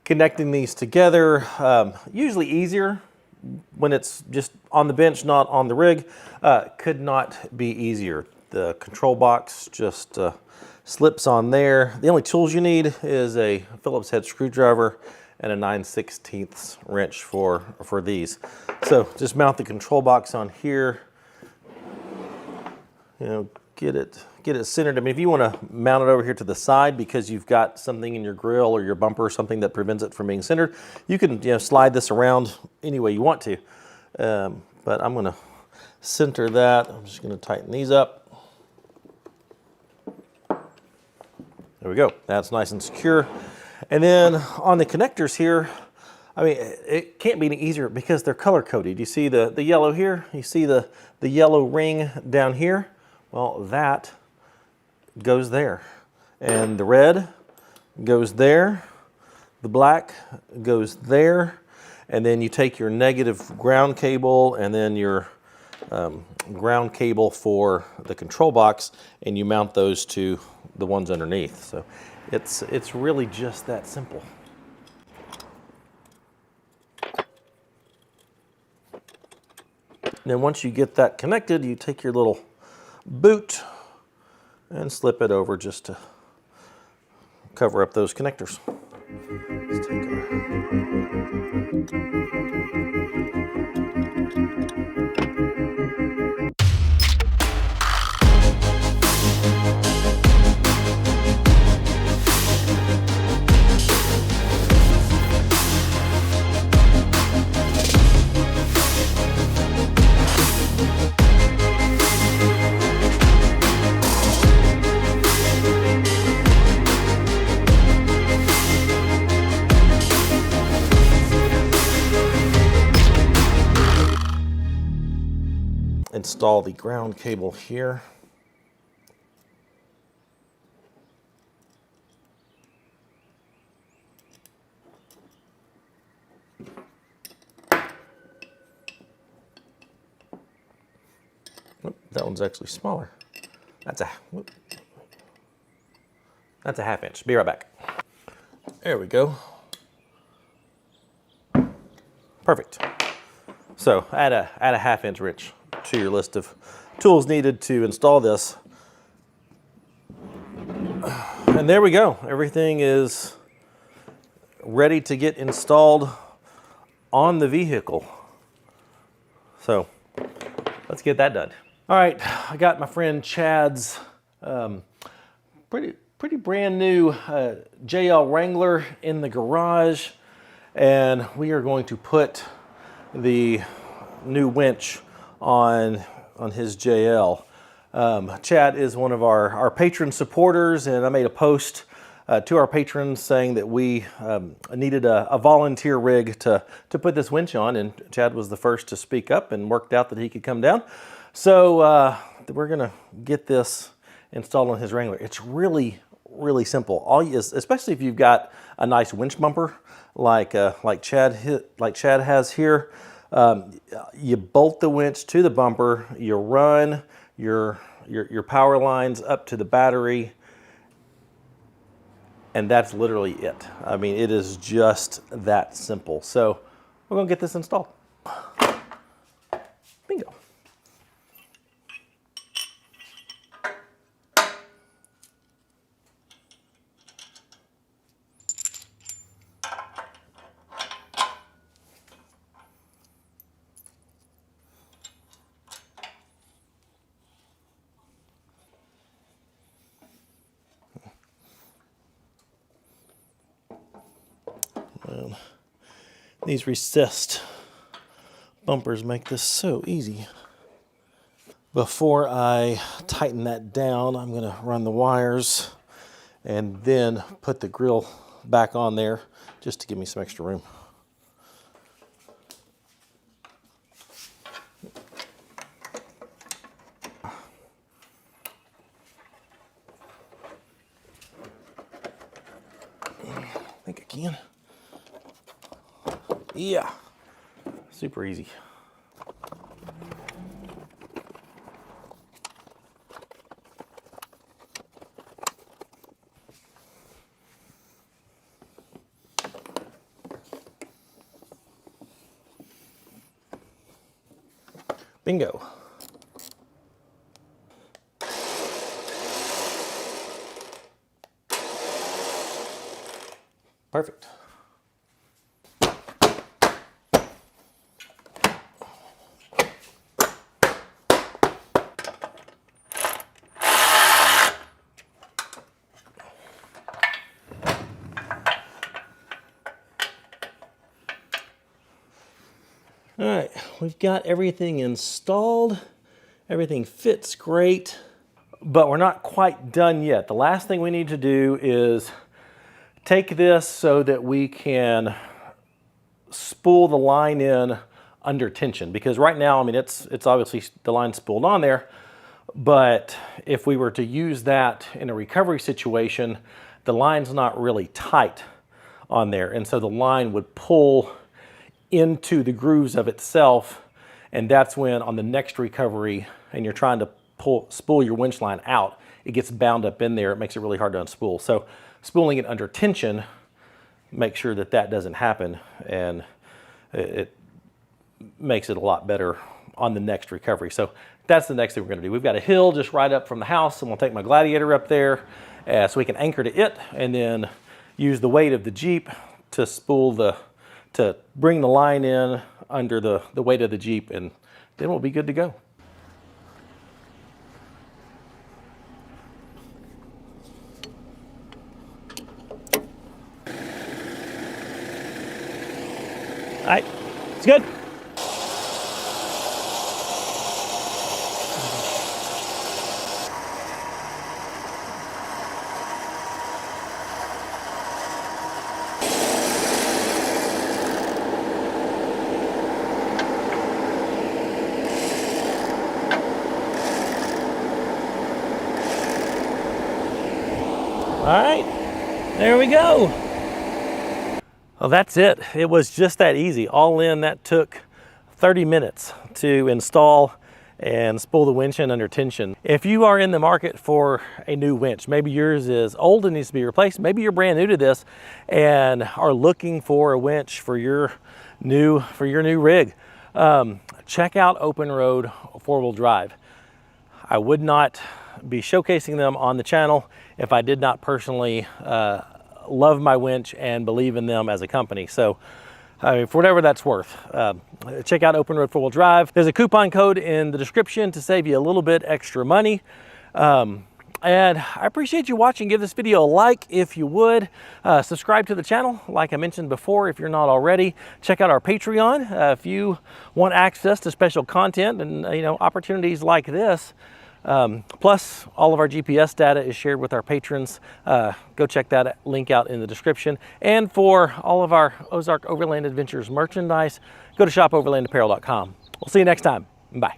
connecting these together. Usually easier when it's just on the bench, not on the rig. Could not be easier. The control box just slips on there. The only tools you need is a Phillips head screwdriver and a 9/16 wrench for these. So just mount the control box on here. You know, get it centered. I mean, if you want to mount it over here to the side because you've got something in your grill or your bumper or something that prevents it from being centered, you can slide this around any way you want to. But I'm going to center that. I'm just going to tighten these up. There we go. That's nice and secure. And then on the connectors here, I mean, it can't be any easier because they're color coded. You see the yellow here? You see the yellow ring down here? Well, that goes there. And the red goes there. The black goes there. And then you take your negative ground cable and then your ground cable for the control box, and you mount those to the ones underneath. So it's really just that simple. And then once you get that connected, you take your little boot and slip it over just to cover up those connectors. Let's take install the ground cable here. Oh, that one's actually smaller. That's a 1/2 inch. Be right back. There we go. Perfect. So add a 1/2 inch wrench to your list of tools needed to install this. And there we go. Everything is ready to get installed on the vehicle. So let's get that done. All right, I got my friend Chad's pretty brand new JL Wrangler in the garage, and we are going to put the new winch on his JL. Chad is one of our patron supporters, and I made a post to our patrons saying that we needed a volunteer rig to put this winch on, and Chad was the first to speak up and worked out that he could come down. So we're gonna get this installed on his Wrangler. It's really simple. All you, especially if you've got a nice winch bumper like Chad has here. You bolt the winch to the bumper, you run your power lines up to the battery, and that's literally it. I mean, it is just that simple. So we're gonna get this installed. Bingo. Well, these recessed bumpers make this so easy. Before I tighten that down, I'm going to run the wires and then put the grill back on there just to give me some extra room. I think I can. Yeah, super easy. Bingo. Perfect. All right, we've got everything installed. Everything fits great, but we're not quite done yet. The last thing we need to do is take this so that we can spool the line in under tension, because right now, I mean, it's obviously the line spooled on there, but if we were to use that in a recovery situation, the line's not really tight on there, and so the line would pull into the grooves of itself, and that's when on the next recovery and you're trying to spool your winch line out, it gets bound up in there. It makes it really hard to unspool. So spooling it under tension, make sure that that doesn't happen, and it makes it a lot better on the next recovery. So that's the next thing we're going to do. We've got a hill just right up from the house, and we'll take my Gladiator up there so we can anchor to it, and then use the weight of the Jeep to spool to bring the line in under the weight of the Jeep, and then we'll be good to go. All right, it's good. All right, there we go. Well, that's it. It was just that easy. All in, that took 30 minutes to install and spool the winch in under tension. If you are in the market for a new winch, maybe yours is old and needs to be replaced, maybe you're brand new to this and are looking for a winch for your new rig, check out OPENROAD 4-wheel drive. I would not be showcasing them on the channel if I did not personally love my winch and believe in them as a company. So I mean, for whatever that's worth, check out OPENROAD 4-wheel drive. There's a coupon code in the description to save you a little bit extra money. And I appreciate you watching. Give this video a like if you would. Subscribe to the channel, like I mentioned before, if you're not already. Check out our Patreon if you want access to special content and opportunities like this. Plus, all of our GPS data is shared with our patrons. Go check that link out in the description. And for all of our Ozark Overland Adventures merchandise, go to shopoverlandapparel.com. We'll see you next time. Bye.